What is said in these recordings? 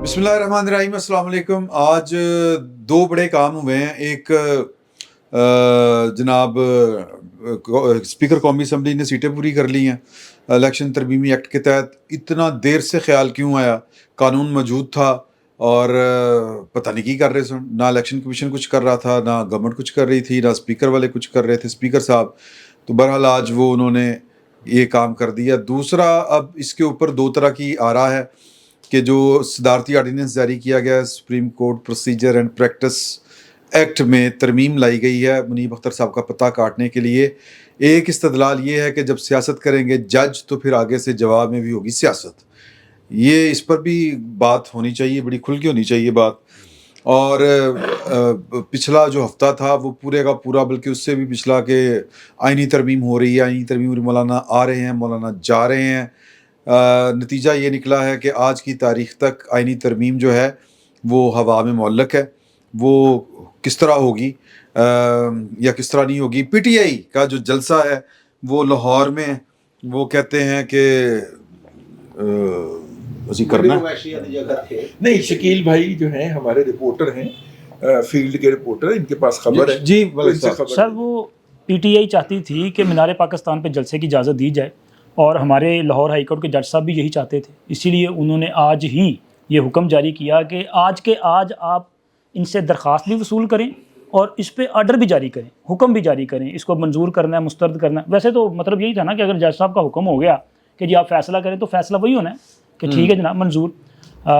بسم اللہ الرحمن الرحیم، السلام علیکم۔ آج دو بڑے کام ہوئے ہیں۔ ایک جناب اسپیکر قومی اسمبلی نے سیٹیں پوری کر لی ہیں الیکشن ترمیمی ایکٹ کے تحت۔ اتنا دیر سے خیال کیوں آیا؟ قانون موجود تھا اور پتہ نہیں کی کر رہے سن، نہ الیکشن کمیشن کچھ کر رہا تھا، نہ گورنمنٹ کچھ کر رہی تھی، نہ اسپیکر والے کچھ کر رہے تھے، اسپیکر صاحب۔ تو بہرحال آج وہ انہوں نے یہ کام کر دیا۔ دوسرا، اب اس کے اوپر دو طرح کی آرا ہے کہ جو صدارتی آرڈیننس جاری کیا گیا ہے، supreme court procedure and practice act میں ترمیم لائی گئی ہے منیب اختر صاحب کا پتہ کاٹنے کے لیے۔ ایک استدلال یہ ہے کہ جب سیاست کریں گے جج تو پھر آگے سے جواب میں بھی ہوگی سیاست۔ یہ اس پر بھی بات ہونی چاہیے، بڑی کھل کے ہونی چاہیے بات۔ اور پچھلا جو ہفتہ تھا وہ پورے کا پورا، بلکہ اس سے بھی پچھلا، کہ آئینی ترمیم ہو رہی ہے، آئینی ترمیم، مولانا آ رہے ہیں، مولانا جا رہے ہیں۔ نتیجہ یہ نکلا ہے کہ آج کی تاریخ تک آئینی ترمیم جو ہے وہ ہوا میں معلق ہے۔ وہ کس طرح ہوگی یا کس طرح نہیں ہوگی؟ پی ٹی آئی کا جو جلسہ ہے وہ لاہور میں، وہ کہتے ہیں کہ اسی کرنا نہیں۔ شکیل بھائی جو ہیں ہمارے رپورٹر ہیں، فیلڈ کے رپورٹر، ان کے پاس خبر ہے جی سر۔ وہ پی ٹی آئی چاہتی تھی کہ مینار پاکستان پہ جلسے کی اجازت دی جائے، اور ہمارے لاہور ہائی کورٹ کے جج صاحب بھی یہی چاہتے تھے۔ اسی لیے انہوں نے آج ہی یہ حکم جاری کیا کہ آج کے آج آپ ان سے درخواست بھی وصول کریں اور اس پہ آرڈر بھی جاری کریں، حکم بھی جاری کریں، اس کو منظور کرنا ہے، مسترد کرنا ہے۔ ویسے تو مطلب یہی تھا نا کہ اگر جج صاحب کا حکم ہو گیا کہ جی آپ فیصلہ کریں تو فیصلہ وہی ہونا ہے کہ ٹھیک ہے جناب منظور۔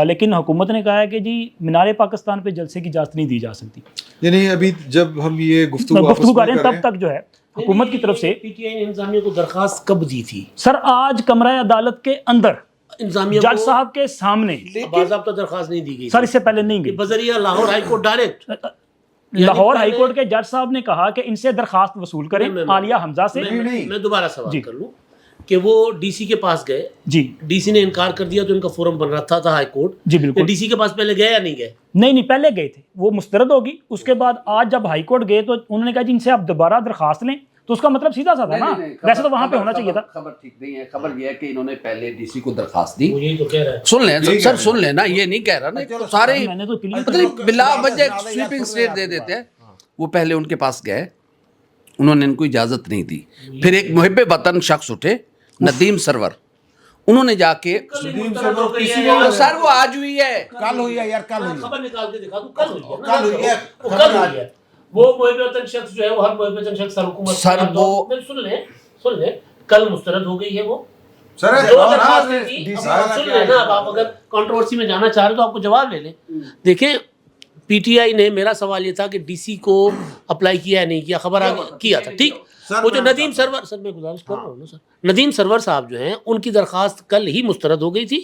لیکن حکومت نے کہا ہے کہ جی مینار پاکستان پہ جلسے کی اجازت نہیں دی جا سکتی۔ یعنی ابھی جب ہم یہ گفتگو کر رہے ہیں تب تک جو ہے حکومت کی طرف سے پی ٹی آئی نے انتظامیہ کو درخواست کب دی تھی؟ سر آج کمرہ عدالت کے اندر انتظامیہ جج صاحب کے سامنے باضابطہ درخواست نہیں دی گئی سر، اس سے پہلے نہیں گئی بذریعہ Lahore high court direct. Lahore high court کے جج صاحب نے کہا کہ ان سے درخواست وصول کریں عالیہ حمزہ سے۔ میں دوبارہ سوال کر لوں کہ وہ ڈی سی کے پاس گئے، جی ڈی سی نے انکار کر دیا تو ان کا فورم بن رہا تھا ہائی کورٹ۔ جی بالکل۔ ڈی سی کے پاس پہلے گئے یا نہیں گئے؟ نہیں پہلے گئے تھے، وہ مسترد ہوگی۔ اس کے بعد آج جب ہائی کورٹ گئے تو انہوں نے کہا جی ان سے آپ دوبارہ درخواست لیں، تو اس کا مطلب سیدھا سا تھا نا، ویسے تو وہاں پہ ہونا چاہیے تھا۔ خبر ٹھیک نہیں ہے۔ خبر یہ ہے کہ انہوں نے پہلے ڈی سی کو درخواست دی۔ یہی تو کہہ رہا ہے۔ سن لیں سر، سن لیں نا، یہ نہیں کہہ رہا نا سارے میں نے تو بلا وجہ سویپنگ اسٹیٹ دے دیتے ہیں۔ وہ پہلے ان کے پاس گئے، انہوں نے ان کو اجازت نہیں دی۔ پھر ایک محب وطن شخص اٹھے، ندیم سرور، انہوں نے جا کے سر وہ آج ہوئی ہے، کل ہوئی ہے یار، کل ہوئی ہے، خبر نکال کے دکھا دوں، کل ہوئی ہے، کل ہوئی ہے، کل ہوئی ہے۔ وہ محب وطن شخص جو ہے، وہ ہر محب وطن شخص سر حکومت سر وہ سن لیں کل مسترد ہو گئی ہے وہ سر جو درخواستیں تھی۔ سن لیں نا، اب آپ اگر کنٹروورسی میں جانا چاہ رہے تو آپ کو جواب لے لیں۔ دیکھیں پی ٹی آئی نے، میرا سوال یہ تھا کہ ڈی سی کو اپلائی کیا یا نہیں کیا، خبر آ کیا تھا، ٹھیک۔ وہ جو ندیم سرور، سر میں گزارش کر رہا ہوں نا سر، ندیم سرور صاحب جو ہیں ان کی درخواست کل ہی مسترد ہو گئی تھی۔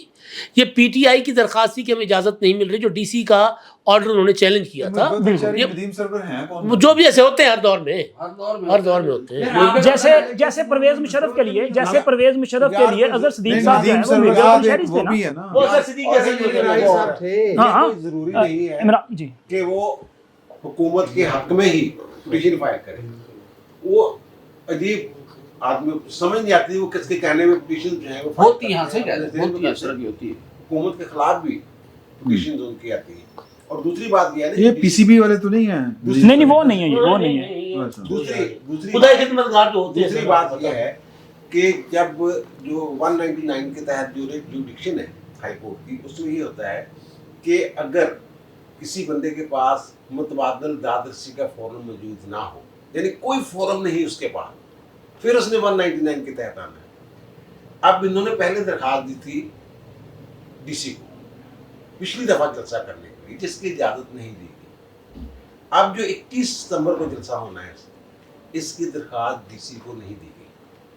یہ پی ٹی آئی کی درخواست تھی کہ ہمیں اجازت نہیں مل رہی، جو ڈی سی کا آرڈر انہوں نے چیلنج کیا تھا۔ جو بھی ایسے ہوتے ہیں ہر دور میں، ہر دور میں ہوتے ہیں۔ جیسے پرویز مشرف کے لیے، جیسے پرویز مشرف کے لیے اظہر صدیق صاحب جو ہیں وہ میڈیا کے مشاہد تھے نا۔ وہ اظہر صدیق کیسے تھے، ہاں ضروری نہیں ہے عمران جی کہ وہ حکومت کے حق میں ہی پٹیشن فائل کرے۔ وہ عجیب آدمی سمجھ نہیں آتی وہ کس کے کہنے میں پٹیشن جو ہے وہ ہوتی یہاں سے ہوتی ہے، حکومت کے خلاف بھی پٹیشن ان کی آتی ہے۔ اور دوسری بات یہ ہے یہ پی سی بی والے تو نہیں ہیں؟ نہیں وہ نہیں ہے، یہ وہ نہیں ہے۔ دوسری خدائی خدمتگار جو ہوتے ہیں، دوسری بات یہ ہے کہ جب جو 199 کے تحت جو جوڈکشن ہے ہائی کورٹ کی، اس میں یہ ہوتا ہے کہ اگر کسی بندے کے پاس متبادل داد رسی کا فورم موجود نہ ہو، یعنی کوئی فورم نہیں اس کے پاس، پھر اس نے 199 کے تحت آنا ہے۔ اب انہوں نے پہلے درخواست دی تھی ڈی سی کو پچھلی دفعہ جلسہ کرنے کے لیے، جس کی اجازت نہیں دی گئی۔ اب جو 21 ستمبر کو جلسہ ہونا ہے، اس کی درخواست ڈی سی کو نہیں دی گئی۔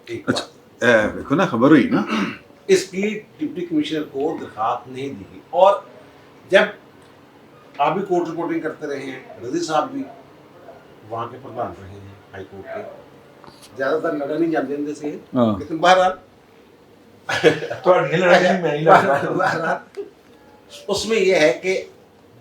ایک بات دیکھو نا، خبر ہوئی نا، اس کی ڈپٹی کمشنر کو درخواست نہیں دی گئی۔ اور جب آپ بھی کورٹ رپورٹنگ کرتے رہے ہیں، رضی صاحب بھی وہاں کے پردھان رہے ہیں ہائی کورٹ کے، زیادہ تر لڑا نہیں جانتے ہیں سے، لیکن بہرحال اس میں یہ ہے کہ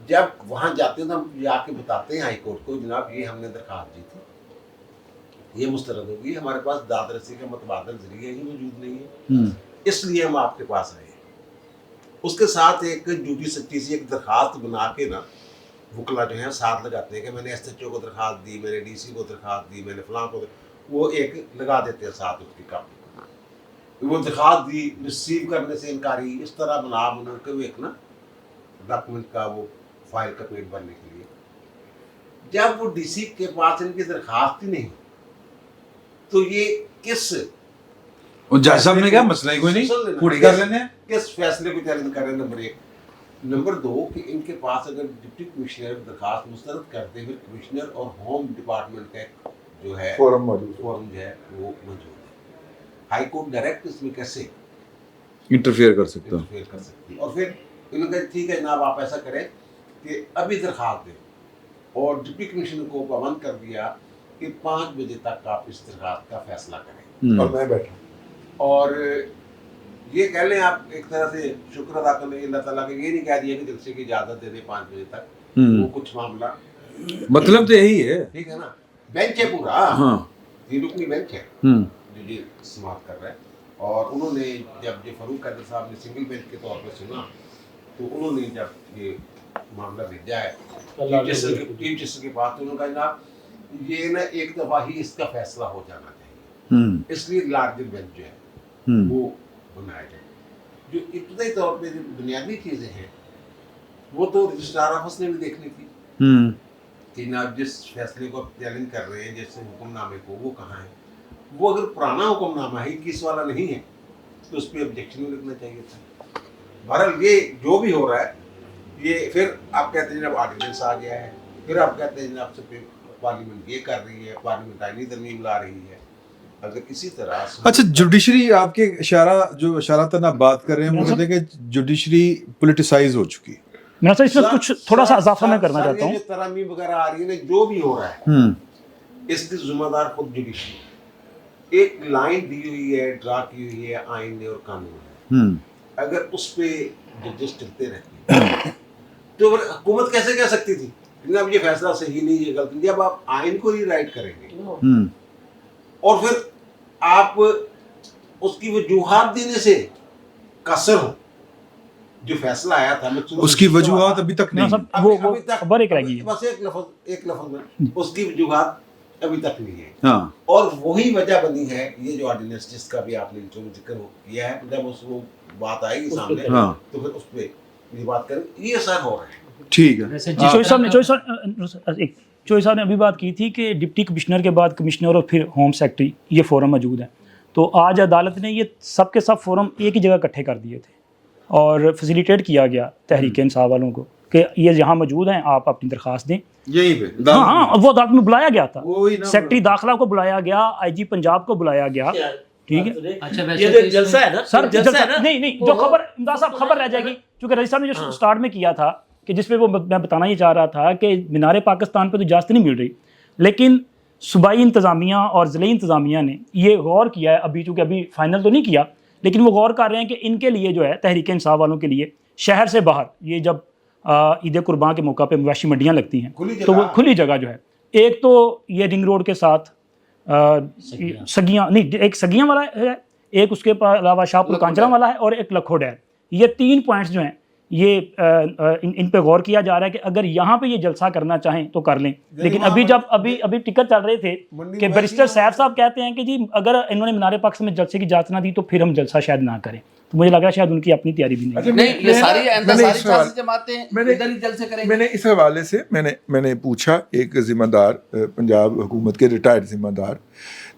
جب وہاں جاتے ہیں تو ہم جا کے بتاتے ہیں ہائی کورٹ کو، جناب یہ ہم نے درخواست دی تھی، یہ مسترد ہوگی، ہمارے پاس داد رسی کا متبادل ذریعہ ہی موجود نہیں ہے، اس لیے ہم آپ کے پاس آئے ہیں۔ اس کے ساتھ ایک ڈیوٹی سچی سی ایک درخواست بنا کے نا وکلا جو ہیں ساتھ لگاتے ہیں کہ میں نے ایس ایچ او کو درخواست دی, میں نے ڈی سی کو درخواست دی, میں نے فلاں کو, وہ ایک لگا دیتے ہیں ساتھ اس کی کاپی. وہ درخواست دی, ریسیو کرنے سے انکاری, اس طرح بنا کے وہ ایک نا ڈاکومنٹ کا وہ فائل کا پیج بننے کے لیے. جب وہ ڈی سی کے پاس ان کی درخواست ہی نہیں تو یہ کس جج صاحب نے کہا مسئلہ ہی کوئی نہیں, پوری کر لینے ہیں. کس فیصلے کو چیلنج کر رہے ہیں؟ نمبر 1. نمبر 2 کہ ان کے پاس اگر ڈپٹی کمشنر درخواست مسترد کرتے پھر کمشنر اور ہوم ڈپارٹمنٹ کا جو ہے فورم جو ہے وہ موجود ہے. ہائی کورٹ ڈائریکٹ اس میں کیسے انٹرفیئر کر سکتا ہے؟ اور پھر انہوں نے کہا ٹھیک ہے جناب آپ ایسا کریں کہ ابھی درخواست دیں, اور ڈپٹی کمشنر کو پابند کر دیا کہ 5 بجے تک آپ اس درخواست کا فیصلہ کریں. اور میں بیٹھا اور یہ کہہ لیں آپ ایک طرح سے شکر ادا کریں اللہ تعالیٰ کا, یہ نہیں کہہ دیا کہ جلسے کی اجازت دے دیں 5 بجے تک, وہ کچھ معاملہ مطلب تو یہی ہے, ٹھیک ہے نا. بینچ ہے پورا, ہاں یہ رکنی بینچ ہے جو یہ سماعت کر رہا ہے. اور انہوں نے جب یہ فاروق قادر صاحب نے سنگل بینچ کے طور پر سنا تو انہوں نے جب یہ معاملہ بھیجا ہے چیف جسٹس کے پاس, تو انہوں نے کہا جناب یہ نا ایک دفعہ ہی اس کا فیصلہ ہو جانا چاہیے, اس لیے لارجر بینچ جو ہے وہ بنایا جائے. جو ابتدائی طور پہ جو بنیادی چیزیں ہیں وہ تو رجسٹرار آفس نے بھی دیکھنی تھی کہ جناب جس فیصلے کو آپ چیلنج کر رہے ہیں جیسے حکم نامے کو, وہ کہاں ہے. وہ اگر پرانا حکم نامہ ہے 21 والا نہیں ہے تو اس پہ آبجیکشن بھی لکھنا چاہیے تھا. بہرحال یہ جو بھی ہو رہا ہے یہ پھر آپ کہتے ہیں جناب آرڈیننس آ گیا ہے, پھر آپ کہتے ہیں جناب سے پارلیمنٹ یہ کر رہی ہے, پارلیمنٹ آئینی ترمیم لا رہی ہے. اگر اسی طرح اچھا جوڈیشری آپ کے اشاراتاً آپ بات کر رہے ہیں, وہ کہتے ہیں کہ جوڈیشری پولیٹیسائز ہو چکی. میں اس میں کچھ تھوڑا سا اضافہ میں کرنا چاہتا ہوں. جو ترامیم وغیرہ آ رہی ہے جو بھی ہو رہا ہے اس کی ذمہ دار خود جوڈیشری. ایک لائن دی ہوئی ہے, ڈرا کی ہوئی ہے آئین نے اور قانون نے, اگر اس پہ ججز چلتے رہتے ہیں تو حکومت کیسے کہہ سکتی تھی جناب یہ فیصلہ صحیح نہیں, یہ غلط نہیں. جب آپ آئین کو ری رائٹ کریں گے اور پھر آپ اس کی وجوہات دینے سے قصر ہو, جو فیصلہ آیا تھا اس کی وجوہات ابھی تک نہیں, وہ خبر ایک رہ گئی ہے, بس ایک لفظ میں اس کی وجوہات ابھی تک نہیں ہے. اور وہی وجہ بنی ہے یہ جو آرڈیننس جس کا بھی آپ نے ذکر کیا ہے, جب اس وہ بات آئے گی سامنے تو پھر اس پہ یہ بات کریں. یہ سر ہو رہا ہے. ٹھیک ہے. چوہی صاحب نے ابھی بات کی تھی کہ ڈپٹی کمشنر کے بعد کمشنر اور پھر ہوم سیکرٹری یہ فورم موجود ہیں. تو آج عدالت نے یہ سب کے سب فورم ایک ہی جگہ اکٹھے کر دیے تھے اور فیسیلیٹیٹ کیا گیا تحریک انصاف والوں کو کہ یہ یہاں موجود ہیں, آپ اپنی درخواست دیں. یہی پہ ہاں وہ عدالت میں بلایا گیا تھا, سیکرٹری داخلہ کو بلایا گیا, آئی جی پنجاب کو بلایا گیا. ٹھیک ہے, یہ جلسہ ہے نا سر نہیں جو خبر امداد صاحب خبر رہ جائے گی, چونکہ رئیس صاحب نے جو سٹارٹ میں کیا تھا کہ جس پہ وہ میں بتانا یہ چاہ رہا تھا کہ مینار پاکستان پہ تو اجازت نہیں مل رہی, لیکن صوبائی انتظامیہ اور ضلعی انتظامیہ نے یہ غور کیا ہے ابھی, چونکہ ابھی فائنل تو نہیں کیا, لیکن وہ غور کر رہے ہیں کہ ان کے لیے جو ہے تحریک انصاف والوں کے لیے شہر سے باہر یہ جب عید قربان کے موقع پہ مویشی منڈیاں لگتی ہیں تو وہ کھلی جگہ جو ہے, ایک تو یہ رنگ روڈ کے ساتھ سگیاں نہیں, ایک سگیاں والا ہے, ایک اس کے علاوہ شاہ پور کانچرا والا ہے, اور ایک لکھو ڈیر. یہ 3 پوائنٹس جو ہیں یہ ان پہ غور کیا جا رہا ہے کہ اگر یہاں پہ یہ جلسہ کرنا چاہیں تو کر لیں. لیکن ابھی جب ابھی ٹکٹ چل رہے تھے کہ بیرسٹر سیف صاحب کہتے ہیں کہ جی اگر انہوں نے مینار پاکستان میں جلسے کی اجازت نہ دی تو پھر ہم جلسہ شاید نہ کریں. تو مجھے لگ رہا ہے شاید ان کی اپنی تیاری بھی نہیں. یہ ساری جماعتیں ادھر ہی جلسے کریں. میں نے اس حوالے سے میں نے پوچھا ایک ذمہ دار پنجاب حکومت کے ریٹائرڈ ذمہ دار,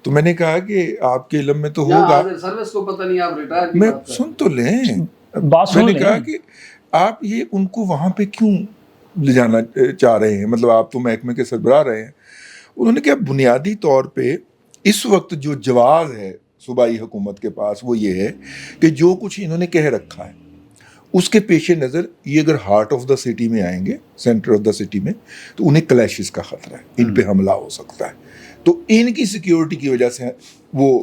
تو میں نے کہا کہ آپ کے علم میں تو ہوگا, سروس کو پتہ نہیں آپ ریٹائر میں سن تو لیں بات. میں نے کہا کہ آپ یہ ان کو وہاں پہ کیوں لے جانا چاہ رہے ہیں, مطلب آپ تو محکمے کے سربراہ رہے ہیں. انہوں نے کہا بنیادی طور پہ اس وقت جو جواز ہے صوبائی حکومت کے پاس وہ یہ ہے کہ جو کچھ انہوں نے کہہ رکھا ہے اس کے پیش نظر یہ اگر ہارٹ آف دا سٹی میں آئیں گے, سینٹر آف دا سٹی میں, تو انہیں کلیشز کا خطرہ ہے, ان پہ حملہ ہو سکتا ہے. تو ان کی سیکیورٹی کی وجہ سے وہ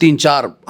3-4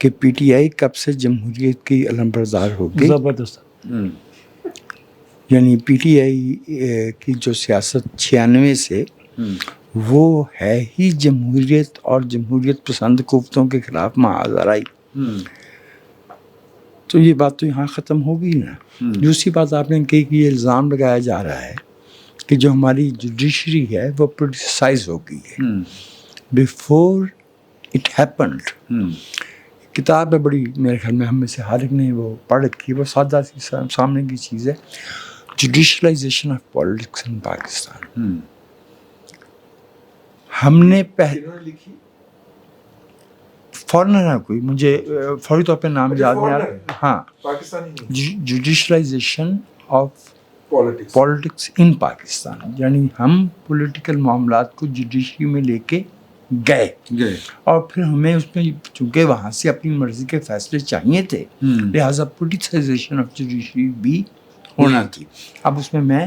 کہ پی ٹی آئی کب سے جمہوریت کی علمبردار ہو گئی. زبردست. یعنی پی ٹی آئی کی جو سیاست 96 سے وہ ہے ہی جمہوریت اور جمہوریت پسند قوتوں کے خلاف محاذ آرائی. تو یہ بات تو یہاں ختم ہوگی نا. دوسری بات آپ نے کہی کہ یہ الزام لگایا جا رہا ہے کہ جو ہماری جوڈیشری ہے وہ پولیٹیسائز ہو گئی ہے. بیفور اٹ ہیپنڈ، کتاب ہے بڑی، میرے خیال میں ہم میں سے ہر ایک نے وہ پڑھ رکھی ہے، وہ سادہ سی سامنے کی چیز ہے، جوڈیشلائزیشن آف پالیٹکس ان پاکستان. ہم نے لکھی فورنر کوئی مجھے فوری طور پہ نام یاد نہیں آ رہا. ہاں، Pakistani judicialization of politics. Politics in Pakistan, یعنی ہم پولیٹیکل معاملات کو جوڈیشری میں لے کے گئے اور پھر ہمیں اس میں چونکہ وہاں سے اپنی مرضی کے فیصلے چاہیے تھے، لہٰذا پولیٹیسائزیشن آف جوڈیشری بھی ہونا تھی. اب اس میں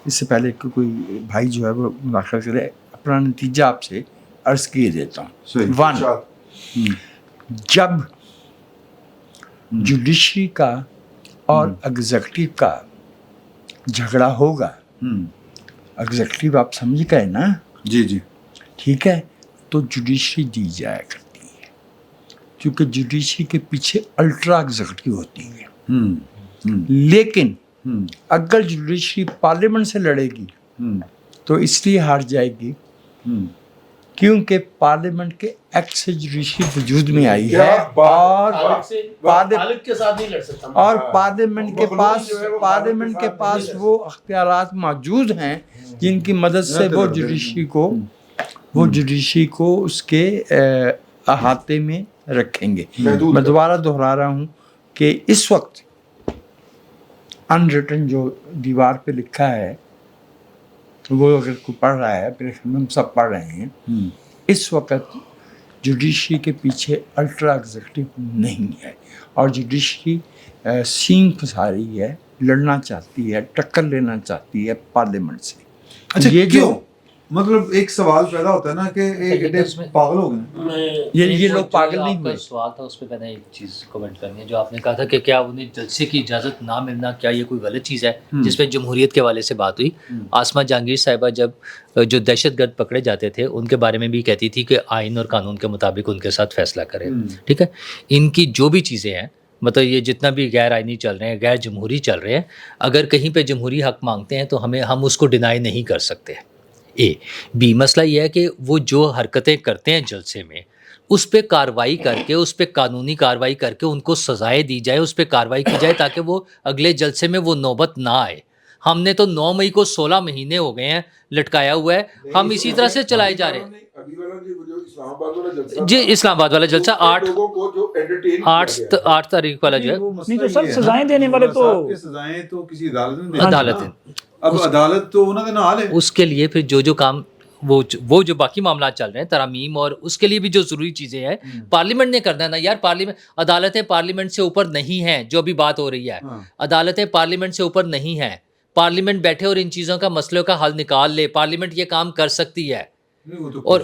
اس سے پہلے کہ کوئی بھائی جو ہے وہ مداخلت کرے، اپنا نتیجہ آپ سے عرض کیے دیتا ہوں. 1، جب جوڈیشری کا اور ایگزیکٹو کا جھگڑا ہوگا، ایگزیکٹو آپ سمجھ گئے نا؟ جی ٹھیک ہے، تو جوڈیشری دی جایا کرتی ہے، کیونکہ جوڈیشری کے پیچھے الٹرا ایگزیکٹو ہوتی ہے. لیکن اگر جوڈیشری پارلیمنٹ سے لڑے گی تو اس لیے ہار جائے گی کیونکہ پارلیمنٹ کے ایکٹ سے جوڈیشری وجود میں آئی ہے، اور پارلیمنٹ کے پاس وہ اختیارات موجود ہیں جن کی مدد سے وہ جوڈیشری کو اس کے احاطے میں رکھیں گے. میں دوبارہ دہرا رہا ہوں کہ اس وقت ان ریٹن جو دیوار پہ لکھا ہے وہ اگر کوئی پڑھ رہا ہے، پھر ہم سب پڑھ رہے ہیں، اس وقت جوڈیشری کے پیچھے الٹرا ایگزیکٹو نہیں ہے، اور جوڈیشری سینگ پھنسا رہی ہے، لڑنا چاہتی ہے، ٹکر لینا چاہتی ہے پارلیمنٹ سے. اچھا، یہ کیوں؟ مطلب ایک سوال پیدا ہوتا ہے نا کہ پاگل ہو گئے. یہ لوگ پاگل نہیں ہوئے. سوال تھا اس پہ میں نے ایک چیز کمنٹ کرنی ہے جو آپ نے کہا تھا کہ کیا انہیں جلسے کی اجازت نہ ملنا کیا یہ کوئی غلط چیز ہے، جس پہ جمہوریت کے حوالے سے بات ہوئی. آسما جہانگیر صاحبہ جب جو دہشت گرد پکڑے جاتے تھے ان کے بارے میں بھی کہتی تھی کہ آئین اور قانون کے مطابق ان کے ساتھ فیصلہ کرے. ٹھیک ہے، ان کی جو بھی چیزیں ہیں، مطلب یہ جتنا بھی غیر آئینی چل رہے ہیں، غیر جمہوری چل رہے ہیں، اگر کہیں پہ جمہوری حق مانگتے ہیں تو ہم اس کو ڈینائی نہیں کر سکتے. بی مسئلہ یہ ہے کہ وہ جو حرکتیں کرتے ہیں جلسے میں، اس پہ کارروائی کر کے، اس پہ قانونی کارروائی کر کے ان کو سزائیں دی جائے، اس پہ کارروائی کی جائے تاکہ وہ اگلے جلسے میں وہ نوبت نہ آئے. ہم نے تو 9 مئی کو 16 مہینے ہو گئے ہیں لٹکایا ہوا ہے، ہم اسی طرح سے چلائے جا رہے ہیں. جی، اسلام آباد والا جلسہ 8 تاریخ والا جو ہے، نہیں تو سر سزائیں دینے والے تو سزائیں تو کسی عدالت نے عدالت ہے. اب عدالت تو انہوں نے نہ حال ہے. اس کے لیے پھر جو کام وہ جو باقی معاملات چل رہے ہیں، ترامیم اور اس کے لیے بھی جو ضروری چیزیں ہیں پارلیمنٹ نے کرنا ہے نا یار. عدالتیں پارلیمنٹ سے اوپر نہیں ہیں. جو بھی بات ہو رہی ہے، عدالتیں پارلیمنٹ سے اوپر نہیں ہیں. پارلیمنٹ بیٹھے اور ان چیزوں کا مسئلوں کا حل نکال لے. پارلیمنٹ یہ کام کر سکتی ہے، اور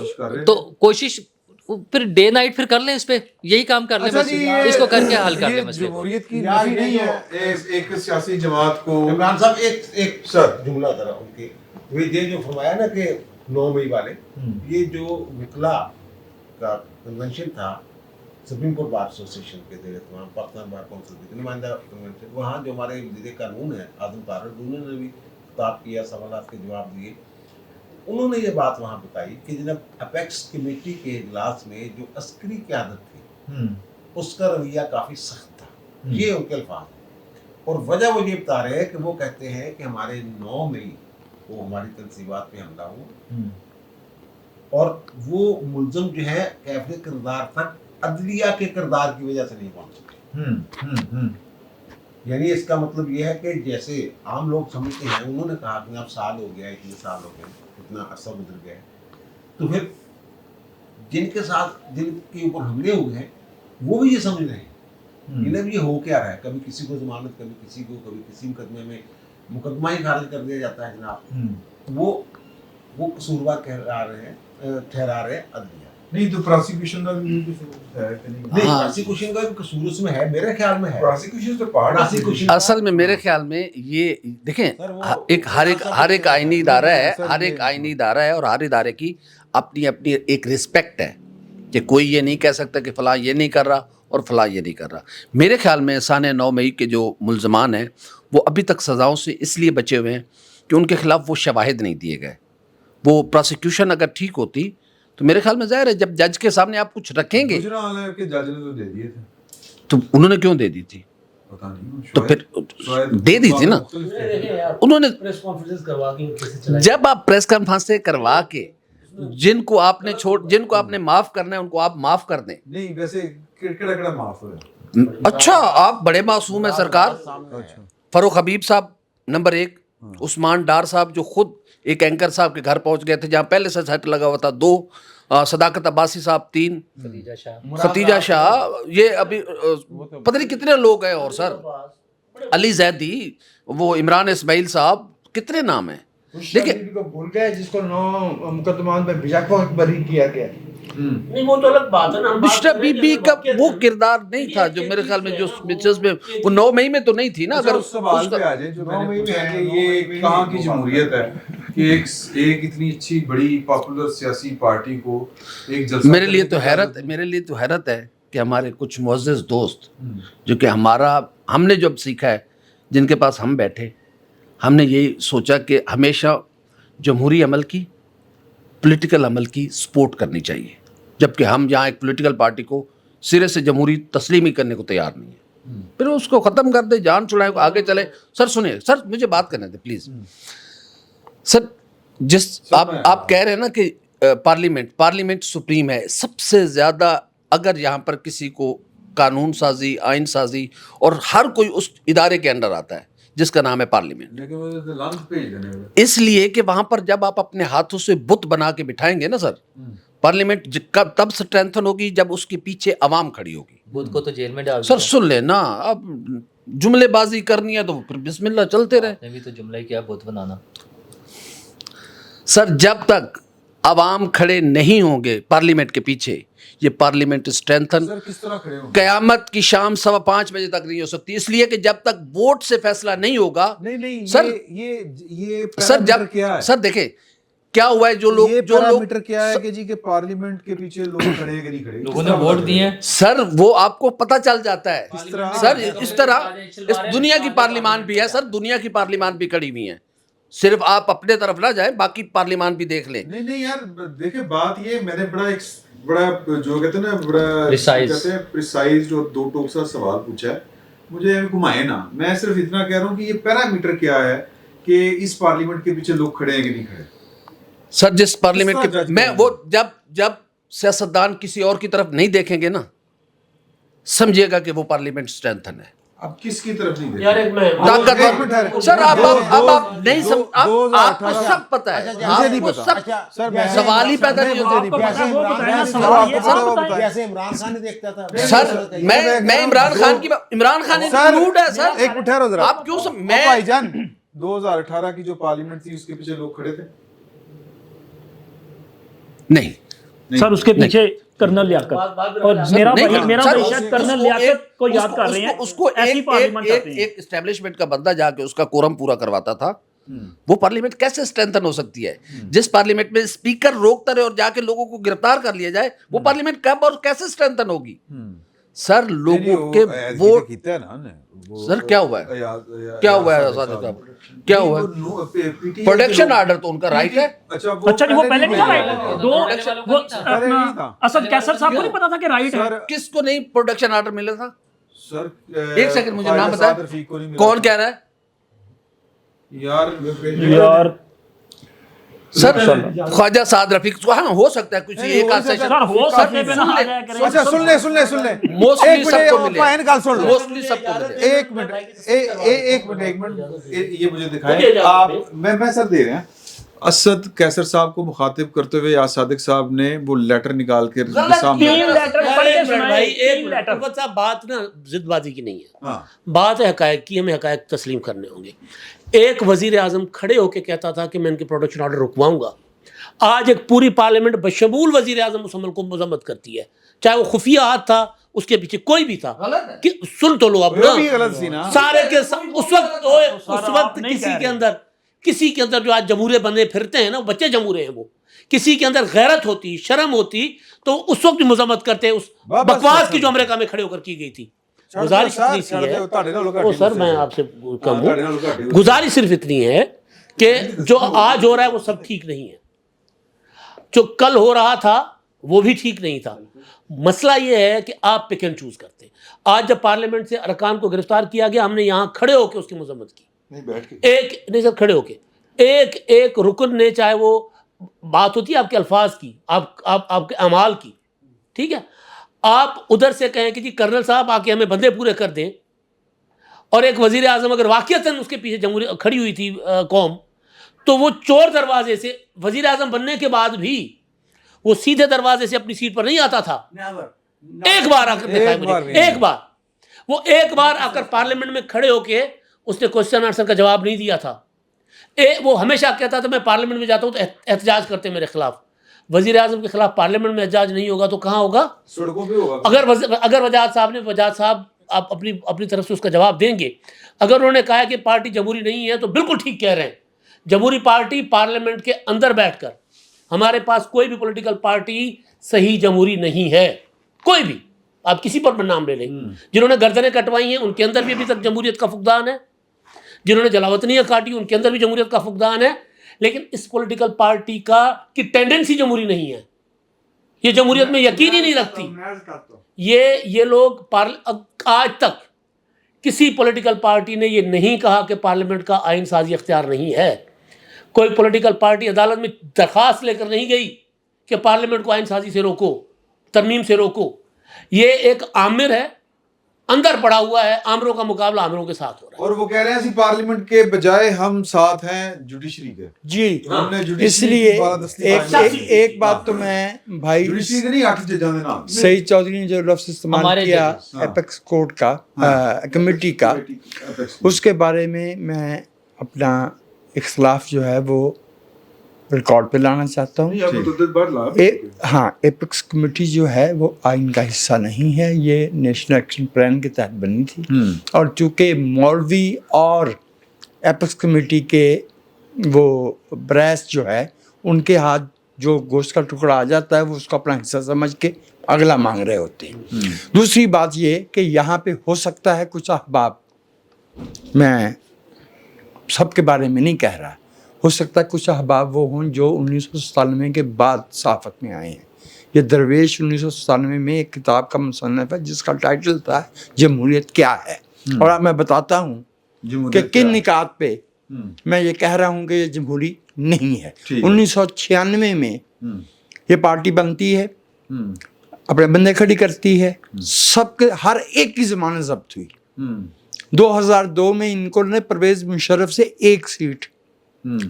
تو کوشش پھر ڈے نائٹ پھر کر لیں، اس پہ یہی کام کر لیں، بس اس کو کر کے حل کر لیں مسئلے. جمہوریت کی نفی نہیں ہے ایک سیاسی جماعت کو. عمران صاحب ایک سر جملہ ذرا ان کے، یہ جو فرمایا نا کہ 9 مئی والے، یہ جو وکلا کا کنونشن تھا سپریم کورٹ بار ایسوسیشن کے زیر اہتمام، پاکستان بار کونسل کے نمائندہ کنونشن، وہاں جو ہمارے وزیر قانون ہیں اعظم طارق، انہوں نے بھی خطاب کیا، سوالات کے جواب دیے. انہوں نے یہ بات وہاں بتائی کہ جناب اپیکس کمیٹی کے اجلاس میں جو عسکری قیادت تھی اس کا رویہ کافی سخت تھا. یہ ان کے الفاظ ہیں، اور وجہ وہ یہ بتا رہے ہیں کہ وہ کہتے ہیں کہ ہمارے 9 مئی کو ہماری تنصیبات پہ حملہ ہوا، اور وہ ملزم جو ہے کیفر کردار تک عدلیہ کے کردار کی وجہ سے نہیں پہنچ سکے. یعنی اس کا مطلب یہ ہے کہ جیسے عام لوگ سمجھتے ہیں، انہوں نے کہا کہ اب سال ہو گیا، اتنے سال ہو گئے، اتنا عرصہ گزر گیا، تو پھر جن کے اوپر حملے ہوئے ہیں وہ بھی یہ سمجھ رہے ہیں انہیں بھی یہ ہو کیا رہا ہے. کبھی کسی کو ضمانت، کبھی کسی کو، کبھی کسی مقدمے میں مقدمہ ہی خارج کر دیا جاتا ہے جناب. وہ قصوروار ٹھہرا رہے ہیں عدلیہ. نہیں تو پروسیکیوشن کا بھی قصور ہے کہ نہیں؟ نہیں پروسیکیوشن کا بھی قصور اس میں ہے میرے خیال میں ہے. پروسیکیوشن تو پارٹ پروسیکیوشن اصل میں میرے خیال میں یہ دیکھیں ایک ہر ایک آئینی ادارہ ہے, ہر ایک آئینی ادارہ ہے اور ہر ادارے کی اپنی اپنی ایک رسپیکٹ ہے کہ کوئی یہ نہیں کہہ سکتا کہ فلاں یہ نہیں کر رہا اور فلاں یہ نہیں کر رہا. میرے خیال میں سانحہ 9 مئی کے جو ملزمان ہیں وہ ابھی تک سزاؤں سے اس لیے بچے ہوئے ہیں کہ ان کے خلاف وہ شواہد نہیں دیے گئے. وہ پروسیکیوشن اگر ٹھیک ہوتی تو میرے خیال میں ظاہر ہے جب جج کے سامنے آپ کچھ رکھیں گے کہ جج نے تو دے دیے تھے, تو انہوں نے کیوں دے دی تھی؟ پتہ نہیں, تو پھر دے دی تھی نا انہوں نے. پریس کانفرنس کروا کے کیسے چلائے. جب آپ پریس کانفرنس کروا کے جن کو آپ نے معاف کرنا ہے ان کو آپ معاف کر دیں. نہیں ویسے کیڑا معاف ہوا. اچھا آپ بڑے معصوم ہیں سرکار. فاروق حبیب صاحب نمبر 1, عثمان ڈار صاحب جو خود ایک اینکر صاحب کے گھر پہنچ گئے تھے جہاں پہلے سے سیٹ لگا ہوا تھا 2, صداقت عباسی صاحب 3, ختیجہ شاہ, یہ ابھی پتہ نہیں کتنے لوگ ہیں, اور سر علی زیدی, وہ عمران اسماعیل صاحب, کتنے نام ہیں. لیکن بھول گئے جس کو 9 مقدمات میں بھجا کو بری کیا گیا. نہیں وہ تو الگ بات ہے نا. بشرا بی بی کا وہ کردار نہیں تھا جو میرے خیال میں جو پکچرز میں وہ 9 مئی میں تو نہیں تھی نا. اگر سوال پہ آ جائیں جو میں نے پوچھا کہ یہ کہاں کی جمہوریت ہے کہ ایک اتنی اچھی بڑی پاپولر سیاسی پارٹی کو ایک جلسہ. میرے لیے تو حیرت ہے کہ ہمارے کچھ معزز دوست جو کہ ہم نے جب سیکھا ہے, جن کے پاس ہم بیٹھے, ہم نے یہی سوچا کہ ہمیشہ جمہوری عمل کی, پولیٹیکل عمل کی سپورٹ کرنی چاہیے, جبکہ ہم یہاں ایک پولیٹیکل پارٹی کو سرے سے جمہوری تسلیم ہی کرنے کو تیار نہیں ہے. پھر اس کو ختم کر دے, جان چھڑائیں, آگے چلے. سر سنیے, سر مجھے بات کرنے دیں پلیز. سر آپ کہہ رہے ہیں نا کہ پارلیمنٹ سپریم ہے, سب سے زیادہ اگر یہاں پر کسی کو قانون سازی, آئین سازی, اور ہر کوئی اس ادارے کے انڈر آتا ہے جس کا نام ہے پارلیمنٹ. اس لیے کہ وہاں پر جب آپ اپنے ہاتھوں سے بت بنا کے بٹھائیں گے نا سر, پارلیمنٹ تب سٹرینتھن ہوگی جب اس کے پیچھے عوام کھڑی ہوگی. بدھ کو تو جیل میں ڈال سر سن لیں نا, اب جملے بازی کرنی ہے تو پھر بسم اللہ چلتے رہے. نے بھی تو جملہ ہی کیا بدھ بنانا. سر جب تک عوام کھڑے نہیں ہوں گے پارلیمنٹ کے پیچھے, یہ پارلیمنٹ اسٹرینتھن قیامت کی شام 5:15 بجے تک نہیں ہو سکتی. اس لیے کہ جب تک ووٹ سے فیصلہ نہیں ہوگا. نہیں سر یہ سر جب سر دیکھیں کیا ہوا ہے, جو لوگ کیا ہے کہ جی کہ پارلیمنٹ کے پیچھے لوگ کھڑے ہیں کہ نہیں کھڑے, لوگوں نے ووٹ دیے ہیں سر, وہ آپ کو پتہ چل جاتا ہے. سر اس طرح اس دنیا کی پارلیمان بھی ہے سر, دنیا کی پارلیمان بھی کھڑی ہوئی ہیں, صرف آپ اپنے طرف نہ جائیں, باقی پارلیمان بھی دیکھ لیں. نہیں یار دیکھیں بات یہ, میں نے بڑا جو کہتے ہیں نا بڑا پریسائز جو 2 ٹوک سا سوال پوچھا ہے, مجھے گھمائے نا. میں صرف اتنا کہہ رہا ہوں کہ یہ پیرامیٹر کیا ہے کہ اس پارلیمنٹ کے پیچھے لوگ کھڑے ہیں کہ نہیں کھڑے. سر جس پارلیمنٹ کے میں وہ جب سیاستدان کسی اور کی طرف نہیں دیکھیں گے نا, سمجھیے گا کہ وہ پارلیمنٹ اسٹرینتھن ہے. اب کس کی طرف نہیں یار ایک میں طاقتور سر, اب آپ نہیں آپ کو سب پتہ ہے, آپ کو سب سوال ہی پیدا نہیں ہوتا. جیسے عمران خان نے دیکھتا تھا سر میں عمران خان انکلوڈ ہے سر. ایک منٹ ٹھہرو ذرا, آپ کیوں میں بھائی جان 2018 کی جو پارلیمنٹ تھی اس کے پیچھے لوگ کھڑے تھے نہیں سر, اس کے پیچھے کرنل لیاقت, اور میرا معیشت کرنل لیاقت کو یاد کر رہے ہیں. اس کو ایک اسٹیبلشمنٹ کا بندہ جا کے اس کا کورم پورا کرواتا تھا. وہ پارلیمنٹ کیسے اسٹرینتھن ہو سکتی ہے؟ جس پارلیمنٹ میں اسپیکر روکتا رہے اور جا کے لوگوں کو گرفتار کر لیا جائے, وہ پارلیمنٹ کب اور کیسے اسٹرینتھن ہوگی؟ سر لوگوں کے ووٹ, سر کیا ہوا ہے, کیا ہوا ہے آزاد صاحب, کیا ہوا ہے؟ پروٹیکشن آرڈر تو ان کا رائٹ ہے. اچھا جی, وہ پہلے نہیں تھا, اسد کیسر صاحب کو نہیں پتا تھا کہ رائٹ ہے. کس کو نہیں پروٹیکشن آرڈر ملا تھا؟ سر ایک سیکنڈ مجھے نام بتائیں, کون کہہ رہا ہے یار؟ سر خواجہ سعد رفیق, ہاں ہو سکتا ہے کچھ ایک آدھ سیشن ہو سکتے پہ نہ آ جایا کریں. اچھا سن لیں موسٹلی سب کو ملے, موسٹلی سب کو ملے. ایک منٹ یہ مجھے دکھائیں آپ, میں سر دے رہے ہیں. اسد کیسر صاحب کو مخاطب کرتے ہوئے یا صادق صاحب نے وہ لیٹر نکال کے بات نا ضد بازی کی نہیں ہے, بات ہے حقائق کی, ہمیں حقائق تسلیم کرنے ہوں گے. ایک وزیر اعظم کھڑے ہو کے کہتا تھا کہ میں ان کے پروڈکشن آرڈر رکواؤں گا, آج ایک پوری پارلیمنٹ بشمول وزیر اعظم اس عمل کو مذمت کرتی ہے، چاہے وہ خفیہ ہاتھ تھا، اس کے پیچھے کوئی بھی تھا. کہ سن تو لو اب نا، سارے کے اس وقت کسی کے اندر جو آج جمہوریت بنے پھرتے ہیں نا، وہ بچے جمہورے ہیں، وہ کسی کے اندر غیرت ہوتی، شرم ہوتی تو اس وقت بھی مذمت کرتے اس بکواس کی جو امریکہ میں کھڑے ہو کر کی گئی تھی. گزارش اتنی سی ہے سر، میں آپ سے کہوں، گزارش صرف اتنی ہے کہ جو آج ہو رہا ہے وہ سب ٹھیک نہیں ہے، جو کل ہو رہا تھا وہ بھی ٹھیک نہیں تھا. مسئلہ یہ ہے کہ آپ پک اینڈ چوز کرتے ہیں. آج جب پارلیمنٹ سے ارکان کو گرفتار کیا گیا، ہم نے یہاں کھڑے ہو کے اس کی مذمت کی، نہیں سر کھڑے ہو کے ایک رکن نے، چاہے وہ بات ہوتی ہے آپ کے الفاظ کی، آپ کے اعمال کی، ٹھیک ہے، آپ ادھر سے کہیں کہ جی کرنل صاحب آ کے ہمیں بندے پورے کر دیں، اور ایک وزیر اعظم اگر واقعتاً اس کے پیچھے جمہوریت کھڑی ہوئی تھی قوم، تو وہ چور دروازے سے وزیر اعظم بننے کے بعد بھی وہ سیدھے دروازے سے اپنی سیٹ پر نہیں آتا تھا. ایک بار آ کر دکھائے مجھے، ایک بار آ کر پارلیمنٹ میں کھڑے ہو کے اس نے کوشچن آنسر کا جواب نہیں دیا تھا. وہ ہمیشہ کہتا تھا میں پارلیمنٹ میں جاتا ہوں تو احتجاج کرتے میرے خلاف. وزیر اعظم کے خلاف پارلیمنٹ میں احتجاج نہیں ہوگا تو کہاں ہوگا؟ سڑکوں پہ ہوگا. اگر وجاہت صاحب آپ اپنی طرف سے اس کا جواب دیں گے. اگر انہوں نے کہا کہ پارٹی جمہوری نہیں ہے تو بالکل ٹھیک کہہ رہے ہیں. جمہوری پارٹی پارلیمنٹ کے اندر بیٹھ کر، ہمارے پاس کوئی بھی پولیٹیکل پارٹی صحیح جمہوری نہیں ہے، کوئی بھی. آپ کسی پر نام لے لیں، جنہوں نے گردنیں کٹوائی ہیں ان کے اندر بھی ابھی تک جمہوریت کا فقدان ہے، جنہوں نے جلاوطنیاں کاٹی ان کے اندر بھی جمہوریت کا فقدان ہے. لیکن اس پولیٹیکل پارٹی کی ٹینڈنسی جمہوری نہیں ہے، یہ جمہوریت میں یقین ہی نہیں رکھتی. یہ لوگ آج تک کسی پولیٹیکل پارٹی نے یہ نہیں کہا کہ پارلیمنٹ کا آئین سازی اختیار نہیں ہے. کوئی پولیٹیکل پارٹی عدالت میں درخواست لے کر نہیں گئی کہ پارلیمنٹ کو آئین سازی سے روکو، ترمیم سے روکو. یہ ایک آمر ہے، اندر پڑا ہوا ہے، آمروں کا مقابلہ آمروں کے ساتھ ہو رہا ہے. اور وہ کہہ رہے ہیں اسی پارلیمنٹ کے بجائے ہم ساتھ ہیں جوڈیشری کے. جی اس لیے ایک بات تو میں بھائی سعید چودھری نے جو لفظ استعمال کیا ایپیکس کورٹ کا، کمیٹی کا، اس کے بارے میں اپنا اختلاف جو ہے وہ ریکارڈ پہ لانا چاہتا ہوں. ہاں، ایپیکس کمیٹی جو ہے وہ آئین کا حصہ نہیں ہے، یہ نیشنل ایکشن پلان کے تحت بنی تھی. اور چونکہ مولوی اور ایپیکس کمیٹی کے وہ بریس جو ہے ان کے ہاتھ جو گوشت کا ٹکڑا آ جاتا ہے وہ اس کو اپنا حصہ سمجھ کے اگلا مانگ رہے ہوتے ہیں. دوسری بات یہ کہ یہاں پہ ہو سکتا ہے کچھ احباب، میں سب کے بارے میں نہیں کہہ رہا، ہو سکتا ہے کچھ احباب وہ ہوں جو 1997 کے بعد صحافت میں آئے ہیں. یہ درویش 1997 میں ایک کتاب کا مصنف ہے جس کا ٹائٹل تھا جمہوریت کیا ہے. اور اب میں بتاتا ہوں کہ کن نکات پہ میں یہ کہہ رہا ہوں کہ یہ جمہوری نہیں ہے. 1996 میں یہ پارٹی بنتی ہے، اپنے بندے کھڑی کرتی ہے، سب کے ہر ایک کی ضمانت ضبط ہوئی. 2002 میں ان کو نے پرویز مشرف سے ایک سیٹ،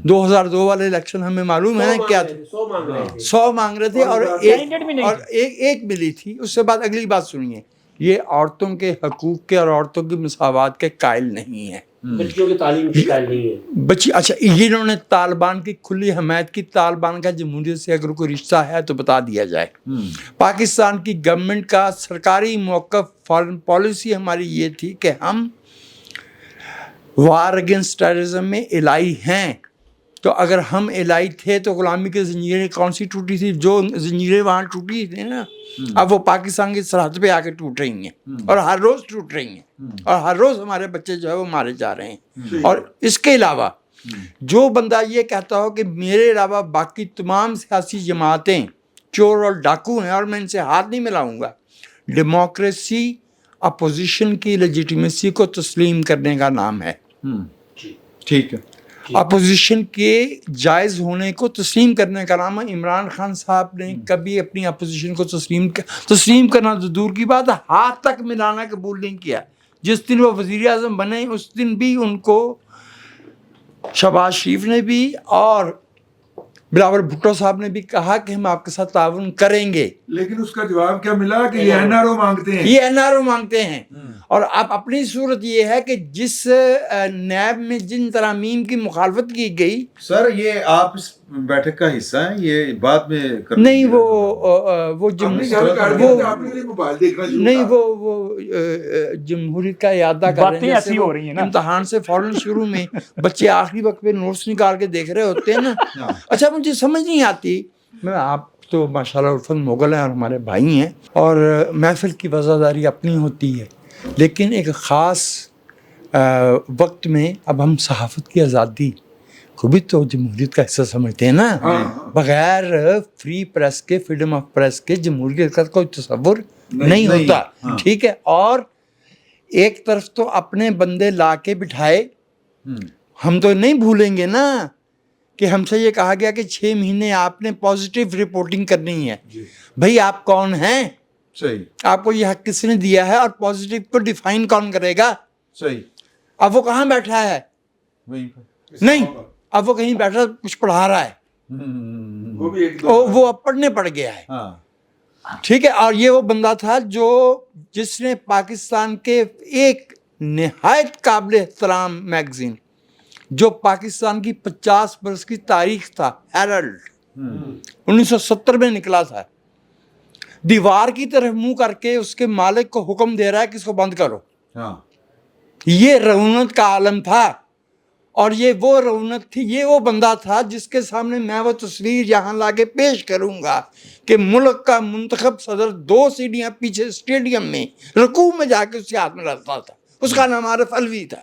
2002 والے الیکشن ہمیں معلوم ہے کیا تھے، 100 مانگ رہے تھے اور ایک ملی تھی. اس کے بعد اگلی بات سنیے، یہ عورتوں کے حقوق کے اور عورتوں کی مساوات کے قائل نہیں ہے، بچیوں کی تعلیم کی قائل نہیں ہے. بچی اچھا، انہوں نے طالبان کی کھلی حمایت کی. طالبان کا جمہوریت سے اگر کوئی رشتہ ہے تو بتا دیا جائے. پاکستان کی گورنمنٹ کا سرکاری موقف، فارن پالیسی ہماری یہ تھی کہ ہم وار اگینسٹ ٹیررزم میں الہی ہیں. تو اگر ہم الہی تھے تو غلامی کی زنجیریں کون سی ٹوٹی تھی؟ جو زنجیریں وہاں ٹوٹی تھیں نا، اب وہ پاکستان کی سرحد پہ آ کے ٹوٹ رہی ہیں، اور ہر روز ٹوٹ رہی ہیں، اور ہر روز ہمارے بچے جو ہے وہ مارے جا رہے ہیں. اور اس کے علاوہ جو بندہ یہ کہتا ہو کہ میرے علاوہ باقی تمام سیاسی جماعتیں چور اور ڈاکو ہیں اور میں ان سے ہاتھ نہیں ملاؤں گا، ڈیموکریسی اپوزیشن کی لیجیٹیمیسی کو تسلیم کرنے کا نام ہے. ٹھیک ہے، اپوزیشن کے جائز ہونے کو تسلیم کرنے کا نام ہے. عمران خان صاحب نے کبھی اپنی اپوزیشن کو تسلیم کرنا تو دور کی بات ہے، ہاتھ تک ملانا قبول نہیں کیا. جس دن وہ وزیر اعظم بنے اس دن بھی ان کو شہباز شریف نے بھی اور بلاول بھٹو صاحب نے بھی کہا کہ ہم آپ کے ساتھ تعاون کریں گے. لیکن اس کا جواب کیا ملا کہ یہ NRO مانگتے ہیں. یہ NRO مانگتے ہیں. اور اب اپنی صورت یہ ہے کہ جس نیب میں جن ترامیم کی مخالفت کی گئی. سر یہ آپ اس بیٹھک کا حصہ ہیں, یہ بعد میں نہیں وہ جمہوریت کا اعادہ کر رہے ہیں, ایسی ہو رہی ہیں نا امتحان سے فوراً شروع میں بچے آخری وقت پہ نوٹس نکال کے دیکھ رہے ہوتے ہیں نا. اچھا مجھے سمجھ نہیں آتی, میں آپ تو ماشاءاللہ عرفان مغل ہیں اور ہمارے بھائی ہیں اور محفل کی وزاداری اپنی ہوتی ہے, لیکن ایک خاص وقت میں اب ہم صحافت کی آزادی کو بھی تو جمہوریت کا حصہ سمجھتے ہیں نا. بغیر فری پریس کے, فریڈم آف پریس کے جمہوریت کا کوئی تصور نہیں ہوتا. ٹھیک ہے, اور ایک طرف تو اپنے بندے لا کے بٹھائے, ہم تو نہیں بھولیں گے نا کہ ہم سے یہ کہا گیا کہ 6 مہینے آپ نے پازیٹیو رپورٹنگ کرنی ہے. بھائی آپ کون ہیں؟ صحیح. آپ کو یہ حق کس نے دیا ہے اور پازیٹیو کو ڈیفائن کون کرے گا؟ صحیح. اب وہ کہاں بیٹھا ہے؟ نہیں, اب وہ کہیں بیٹھا کچھ پڑھا رہا ہے, وہ اب پڑھنے پڑ گیا ہے. ٹھیک ہے, اور یہ وہ بندہ تھا جس نے پاکستان کے ایک نہایت قابل احترام میگزین جو پاکستان کی 50 برس کی تاریخ تھا, ہیرلڈ 1970 میں نکلا تھا, دیوار کی طرف منہ کر کے اس کے مالک کو حکم دے رہا ہے کہ اس کو بند کرو. یہ رعونت کا عالم تھا, اور یہ وہ رعونت تھی, یہ وہ بندہ تھا جس کے سامنے میں وہ تصویر یہاں لا کے پیش کروں گا کہ ملک کا منتخب صدر 2 سیڑھیاں پیچھے اسٹیڈیم میں رکوع میں جا کے اس کے ہاتھ میں رکھتا تھا. اس کا نام عارف الوی تھا.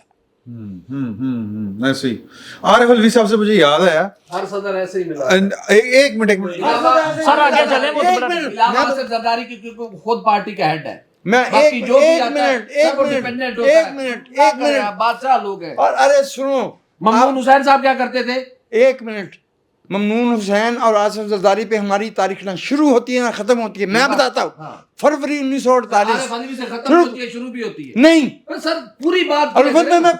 ایسے ہی عارف الوی صاحب سے مجھے یاد آیا, ہر صدر ایسے ہی ملا. ایک منٹ سر آگے چلیں, وہ تو بڑا علامہ صرف زرداری کی کیونکہ خود پارٹی کا ہیڈ ہے. میں ایک منٹ بادشاہ لوگ ہیں. اور ارے سنو, ممنون حسین صاحب کیا کرتے تھے؟ ایک منٹ, ممنون حسین اور آصف زرداری پہ ہماری تاریخ نہ شروع ہوتی ہے نہ ختم ہوتی ہے. میں بتاتا ہوں, فروری 1948 سے ختم ہوتی ہے, شروع بھی ہوتی ہے. نہیں سر پوری بات میں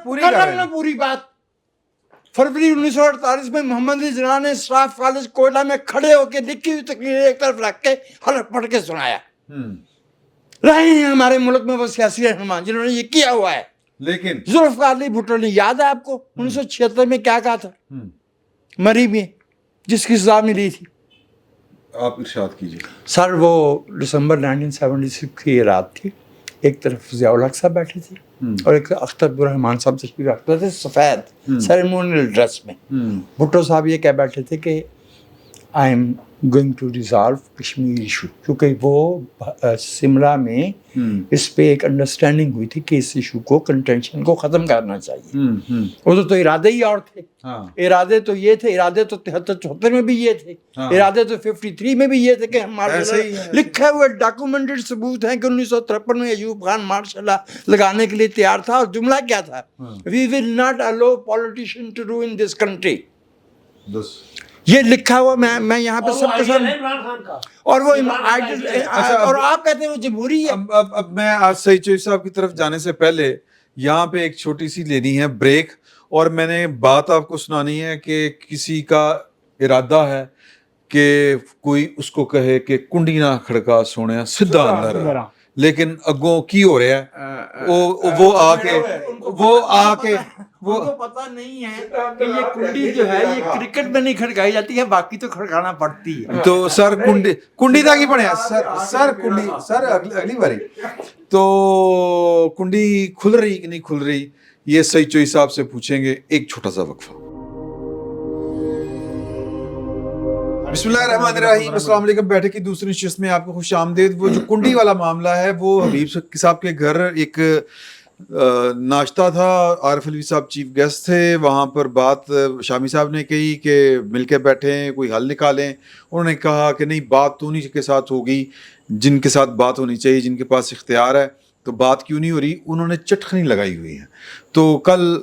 پوری بات. فروری 1948 میں محمد علی جناح نے اسٹاف کالج کوئٹہ میں کھڑے ہو کے لکھی ہوئی تقریر ایک طرف رکھ کے حلف پڑھ کے سنایا. رہے ہیں ہمارے ملک میں وہ سیاسی رہنما جنہوں نے یہ کیا ہوا ہے. لیکن ذوالفقار علی بھٹو نے, یاد ہے آپ کو 1976 میں کیا کہا تھا مری میں جس کی سزا ملی تھی؟ آپ ارشاد کیجیے. سر وہ دسمبر 1976 کی یہ رات تھی. ایک طرف ضیاء الحق صاحب بیٹھے تھے اور ایک اختر عبدالرحمان صاحب تشریف رکھتے تھے سفید سیریمونیل ڈریس میں. بھٹو صاحب یہ کہہ بیٹھے تھے کہ I am going to resolve Kashmir issue, کیونکہ وہ سمرا میں اس پہ ایک انڈرسٹینڈنگ ہوئی تھی کہ اس ایشو کو, کنٹینشن کو ختم کرنا چاہیے. وہ تو ارادے ہی اور تھے. ارادے تو یہ تھے, ارادے تو 73-74 میں بھی یہ تھے, ارادے تو 53 میں بھی یہ تھے کہ ہمارے لکھے ہوئے ڈاکومنٹڈ ثبوت ہیں کہ 1953 میں ایوب خان مارشاء اللہ لگانے کے لیے تیار تھا. اور جملہ کیا تھا؟ We will not allow politician to ruin this country. یہ لکھا ہوا میں یہاں پہ سب کے سامنے, اور وہ اور آپ کہتے ہیں وہ جمہوری ہے. اب میں آج سعید چوہدری صاحب کی طرف جانے سے پہلے یہاں پہ ایک چھوٹی سی لینی ہے بریک, اور میں نے بات آپ کو سنانی ہے کہ کسی کا ارادہ ہے کہ کوئی اس کو کہے کہ کنڈی نہ کھڑکا سونے سدھا اندر, لیکن اگوں کی ہو رہا ہے وہ آ کے وہ تو پتہ نہیں ہے کہ یہ کنڈی جو ہے یہ کرکٹ میں نہیں کھڑکائی جاتی ہے, باقی تو کھڑکانا پڑتی ہے. تو سر کنڈی تک ہی پڑھیا سر کنڈی سر اگلی باری تو کنڈی کھل رہی کہ نہیں کھل رہی, یہ سعید چوہدری صاحب سے پوچھیں گے. ایک چھوٹا سا وقفہ. بسم اللہ الرحمن الرحیم. السلام علیکم. بیٹھک کی دوسری نشست میں آپ کو خوش آمدید. وہ جو کنڈی والا معاملہ ہے وہ حبیب صاحب کے گھر ایک ناشتہ تھا, عارف الوی صاحب چیف گیسٹ تھے. وہاں پر بات شامی صاحب نے کہی کہ مل کے بیٹھیں, کوئی حل نکالیں. انہوں نے کہا کہ نہیں, بات تو انہی کے ساتھ ہوگی جن کے ساتھ بات ہونی چاہیے, جن کے پاس اختیار ہے, تو بات کیوں نہیں ہو رہی. انہوں نے چٹخنی لگائی ہوئی ہے. تو کل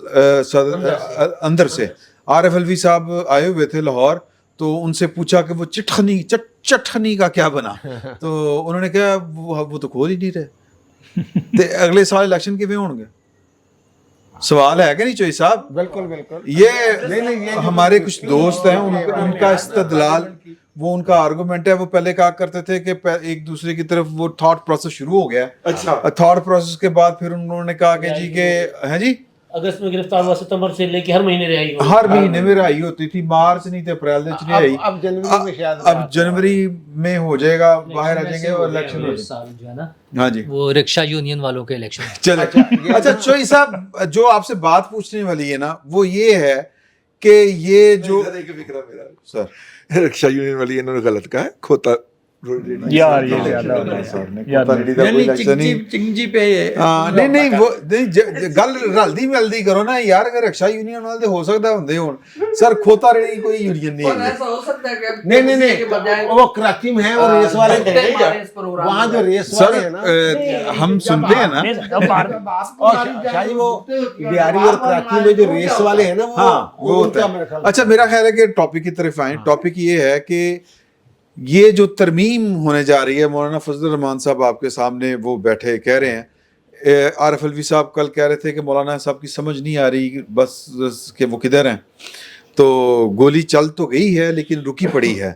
اندر سے عارف الوی صاحب آئے ہوئے تھے لاہور, تو ان سے پوچھا کہ وہ چٹخنی کا کیا بنا, تو انہوں نے کہا وہ تو کھول ہی نہیں رہے. اگلے سال الیکشن کے ہوں گے. سوال ہے کہ نہیں چوہدری صاحب؟ بالکل بالکل. یہ ہمارے کچھ دوست ہیں, ان کا استدلال وہ ان کا آرگومنٹ ہے. وہ پہلے کہا کرتے تھے کہ ایک دوسرے کی طرف وہ تھاٹ پروسیس شروع ہو گیا. اچھا تھاٹ پروسیس کے بعد پھر انہوں نے کہا کہ جی کہ ہیں جی اگست میں گرفتار ہوا, ستمبر سے لے کے ہر مہینے رہائی ہوئی. ہر مہینے میں رہائی ہوتی تھی, مارچ نہیں تھے اپریل نہیں آئی. اب جنوری میں شاید اب جنوری میں ہو جائے گا, باہر آ جائیں گے اور الیکشن ہو اس جائے سال جو ہے نا گا. ہاں جی وہ رکشا یونین والوں کے الیکشن ہے. چلے. اچھا چوئی صاحب جو آپ سے بات پوچھنے والی ہے نا وہ یہ ہے کہ یہ جو سر رکشا یونین والی انہوں نے غلط کہا ہے, کھوتا یار چنگجی پہ نہیں وہ گل رلدی ملدی کرو نا یار. اگر رکشا یونین والے ہو سکتا ہوندے ہون سر, کھوتا رہی کوئی یونین نہیں ہے. ایسا ہو سکتا ہے کہ نہیں وہ کراچی میں ہے اور ریس والے وہاں جو ریس والے ہیں نا سر ہم سنتے ہیں نا اور شاہی وہ بیاری اور کراچی میں جو ریس والے ہیں نا ہاں وہ ہوتا ہے. اچھا میرا خیال ہے کہ ٹاپک کی طرف آئیں. ٹاپک یہ ہے کہ یہ جو ترمیم ہونے جا رہی ہے, مولانا فضل الرحمان صاحب آپ کے سامنے وہ بیٹھے کہہ رہے ہیں, عارف الوی صاحب کل کہہ رہے تھے کہ مولانا صاحب کی سمجھ نہیں آ رہی بس کہ وہ کدھر ہیں. تو گولی چل تو گئی ہے لیکن رکی پڑی ہے,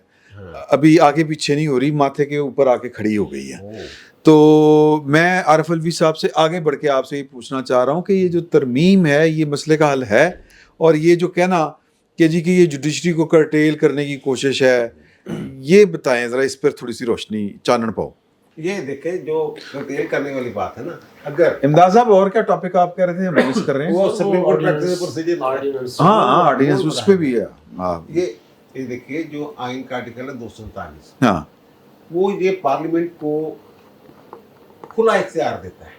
ابھی آگے پیچھے نہیں ہو رہی, ماتھے کے اوپر آ کے کھڑی ہو گئی ہے. تو میں عارف الوی صاحب سے آگے بڑھ کے آپ سے یہ پوچھنا چاہ رہا ہوں کہ یہ جو ترمیم ہے یہ مسئلے کا حل ہے, اور یہ جو کہنا کہ جی کہ یہ جوڈیشری کو کرٹیل کرنے کی کوشش ہے, یہ بتائیں ذرا, اس پر تھوڑی سی روشنی چانن پاؤ. یہ دیکھیں جو کرٹیل کرنے والی بات ہے نا, اگر امداد صاحب اور کیا ٹاپک آپ کہہ رہے تھے, ہم مس کر رہے ہیں. وہ سپریم کورٹ پریکٹس پروسیجر ہاں ہاں آرڈیننس اس پہ بھی ہے. ہاں یہ دیکھیے جو آئین کا آرٹیکل ہے 247, ہاں وہ یہ پارلیمنٹ کو کھلا اختیار دیتا ہے.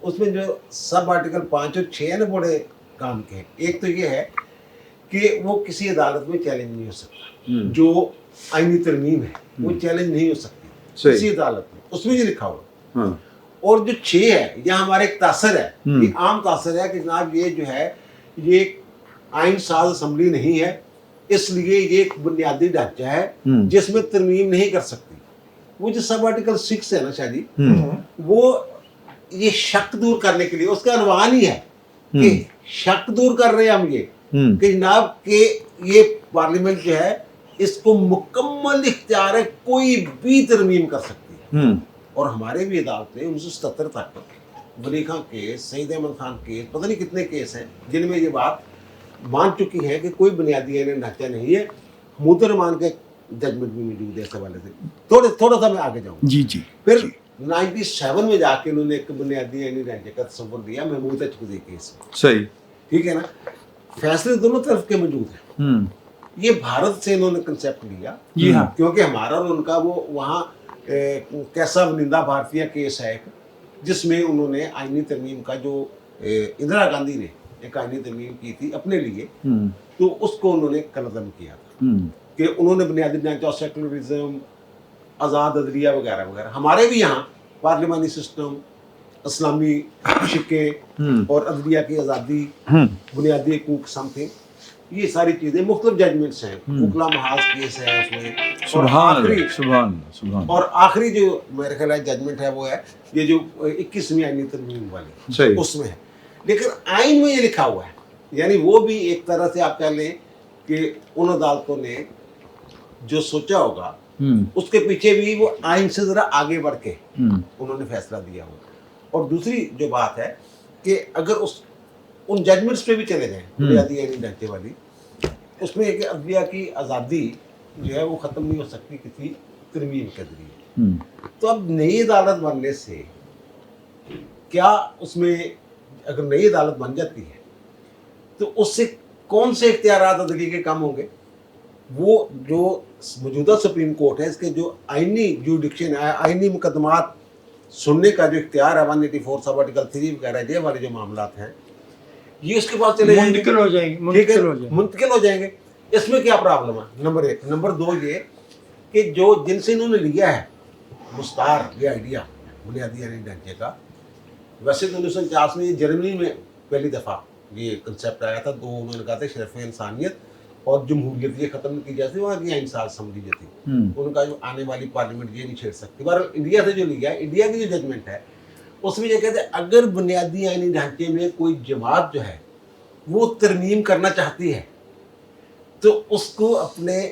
اس میں جو سب آرٹیکل 5 اور 6 ہیں نا بڑے کام کے. ایک تو یہ ہے کہ وہ کسی عدالت میں چیلنج نہیں ہو سکتا, جو آئینی ترمیم ہے وہ چیلنج نہیں ہو سکتی کسی عدالت میں, اس میں یہ لکھا ہوا. اور جو 6 ہے یہ ہمارا ایک تاثر ہے, یہ عام تاثر ہے کہ جناب یہ جو ہے یہ آئین ساز اسمبلی نہیں ہے, اس لیے یہ ایک بنیادی ڈھانچہ ہے جس میں ترمیم نہیں کر سکتی. وہ جو سب آرٹیکل 6 ہے نا شاہی, وہ یہ شک دور کرنے کے لیے, اس کا عنوان ہی ہے کہ شک دور کر رہے ہیں ہم یہ کہ جناب کہ یہ پارلیمنٹ جو ہے اس کو مکمل اختیار ہے, کوئی بھی ترمیم کر سکتی ہے. اور ہمارے بھی عدالتیں 1977 تک ولی خان کیس, سعید احمد خان کیس, پتہ نہیں کتنے کیس ہیں جن میں یہ بات مان چکی ہے کہ کوئی بنیادی ڈھانچہ نہیں ہے. حمود الرحمان کے ججمنٹ بھی موجود ہے اس حوالے سے. تھوڑا سا میں آگے جاؤں. جی جی. پھر 97 میں جا کے انہوں نے ایک بنیادی ڈھانچے کا تصور دیا محمود اچکزئی کیس. صحیح, ٹھیک ہے نا. فیصلے دونوں طرف کے موجود ہیں. یہ بھارت سے انہوں نے کنسیپٹ لیا, جی ہاں, کیونکہ ہمارا اور ان کا وہ وہاں کیسا ونندا بھارتیہ کیس ہے جس میں انہوں نے آئینی ترمیم کا جو اندرا گاندھی نے ایک آئینی ترمیم کی تھی اپنے لیے, تو اس کو انہوں نے قلمدن کیا تھا کہ انہوں نے بنیادی ڈھانچہ, سیکولرزم, آزاد عدلیہ وغیرہ وغیرہ. ہمارے بھی یہاں پارلیمانی سسٹم, اسلامی شکے اور عدلیہ کی آزادی, بنیادی حقوق سم تھنگ, یہ ساری چیزیں مختلف ججمنٹس ہیں. وکلا محاذ کیس ہے اس میں, اور آخری جو میرے خیال ہے ججمنٹ ہے وہ ہے یہ جو 21ویں آئینی ترمیم والی, اس میں ہے. لیکن آئین میں یہ لکھا ہوا ہے, یعنی وہ بھی ایک طرح سے آپ کہہ لیں کہ ان عدالتوں نے جو سوچا ہوگا اس کے پیچھے بھی وہ آئین سے ذرا آگے بڑھ کے انہوں نے فیصلہ دیا ہوگا. اور دوسری جو بات ہے کہ اگر ان ججمنٹس پہ بھی چلے جائیں بنیادی آئینی ڈھانچے والی, اس میں ایک عدلیہ کی آزادی جو ہے وہ ختم نہیں ہو سکتی کسی ترمیم کے ذریعے. تو اب نئی عدالت بننے سے کیا اس میں اگر نئی عدالت بن جاتی ہے تو اس سے کون سے اختیارات عدلیہ کے کم ہوں گے؟ وہ جو موجودہ سپریم کورٹ ہے اس کے جو آئینی جوڈکشن ہے, آئینی مقدمات سننے کا جو اختیار ہے 184 سب آرٹیکل 3 وغیرہ یہ والے جو معاملات ہیں یہ اس کے پاس چلے جائیں گے, منتقل ہو جائیں گے. اس میں کیا پرابلم ہے؟ نمبر 1. نمبر 2 یہ کہ جو جن سے انہوں نے لیا ہے مستعار یہ آئیڈیا بنیادی آئینی ڈھانچے کا, ویسے تو 1949 میں یہ جرمنی میں پہلی دفعہ یہ کنسیپٹ آیا تھا. انہوں نے کہا تھا شرف انسانیت اور جمہوریت یہ ختم نہیں کی جاتی, وہاں کی آئین ساز اسمبلی جو تھی ان کا جو آنے والی پارلیمنٹ یہ نہیں چھیڑ سکتی. بہرحال انڈیا سے جو لیا ہے, انڈیا کی جو ججمنٹ ہے اس میں یہ کہتے ہیں اگر بنیادی آئینی ڈھانچے میں کوئی جماعت جو ہے وہ ترمیم کرنا چاہتی ہے تو اس کو اپنے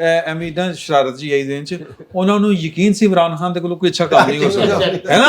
ਐਵੇਂ ਨਾ ਸ਼ਰਾਰਤ ਜੀ ਆਈ ਦੇਨ ਚ ਉਹਨਾਂ ਨੂੰ ਯਕੀਨ ਸੀ ਇਮਰਾਨ ਖਾਨ ਦੇ ਕੋਲ ਕੋਈ ਅੱਛਾ ਕੰਮ ਨਹੀਂ ਹੋ ਸਕਦਾ ਹੈ ਨਾ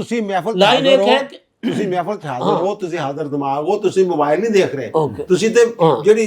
ਤੁਸੀਂ ਮਹਿਫਲ ਲਾਈਨ ਇੱਕ ਹੈ ਕਿ ਤੁਸੀਂ ਮਹਿਫਲ ਚ ਹਾਜ਼ਰ ਹੋ, ਤੁਸੀਂ ਹਾਜ਼ਰ ਦਿਮਾਗ ਹੋ, ਤੁਸੀਂ ਮੋਬਾਈਲ ਨਹੀਂ ਦੇਖ ਰਹੇ, Okay. ਤੁਸੀਂ ਤੇ ਹਾਂ। ਜਿਹੜੀ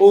ਉਹ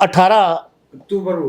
18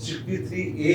63A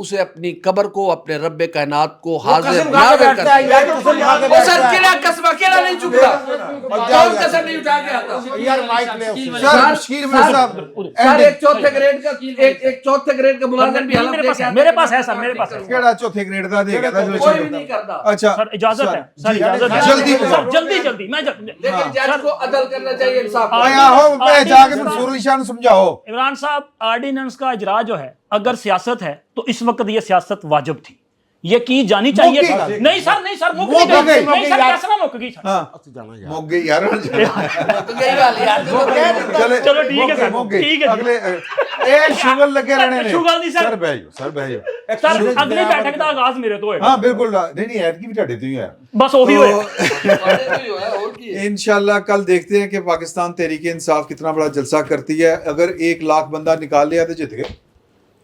اسے اپنی قبر کو اپنے رب کائنات کو حاضر قسم کھا کے ناظر بیٹھتا ہے، یار قسم کھا کے وہ بیٹھتا سر ہے۔ کیڑا قسم اکیلا نہیں چکتا، کون قسم نہیں اٹھا کے آتا؟ یار مائک لے اس سے۔ سر شکیل مرزا صاحب سر ایک چوتھے گریڈ کا ایک چوتھے گریڈ کا ملازم بھی حلف دے کے آتا میرے پاس ہے سر، میرے پاس ہے کیڑا چوتھے گریڈ دا دے گا کوئی بھی نہیں کرتا، اچھا سر اجازت ہے سر، جی، اجازت ہے جلدی سر، جلدی میں لیکن جج کو عدل کرنا چاہیے، انصاف آیا ہو میں جا کے منصور علی شاہ سمجھاؤ۔ عمران صاحب آرڈیننس کا اجرا جو ہے اگر سیاست ہے تو اس وقت یہ سیاست واجب تھی، یہ کی جانی چاہیے تھی۔ نہیں سر نہیں سر، مک مک گئی، نہیں سر، کیسا مک گئی سر؟ ہاں موگ گئی یار، چلو ٹھیک ہے سر، موگ گئی۔ ٹھیک ہے اگلے اے شغل لگے رہنے نے، شغل نہیں سر، سر بیٹھو سر بیٹھو سر اگلی بیٹھک دا آغاز میرے تو ہوئے ہاں بالکل نہیں ایت کی بھی ٹھاڈے تو ہی ہے بس وہی ہوئے۔ انشاءاللہ کل دیکھتے ہیں کہ پاکستان تحریک انصاف کتنا بڑا جلسہ کرتی ہے۔ اگر 1 لاکھ بندہ نکال لیا تو جت گئے،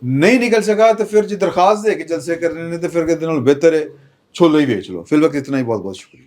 نہیں نکل سکا تو پھر جو درخواست دے کے جلسے کرنے نے تو پھر کہتے ہیں بہتر ہے چھولو ہی بیچ لو۔ فی الوقت اتنا ہی، بہت بہت شکریہ۔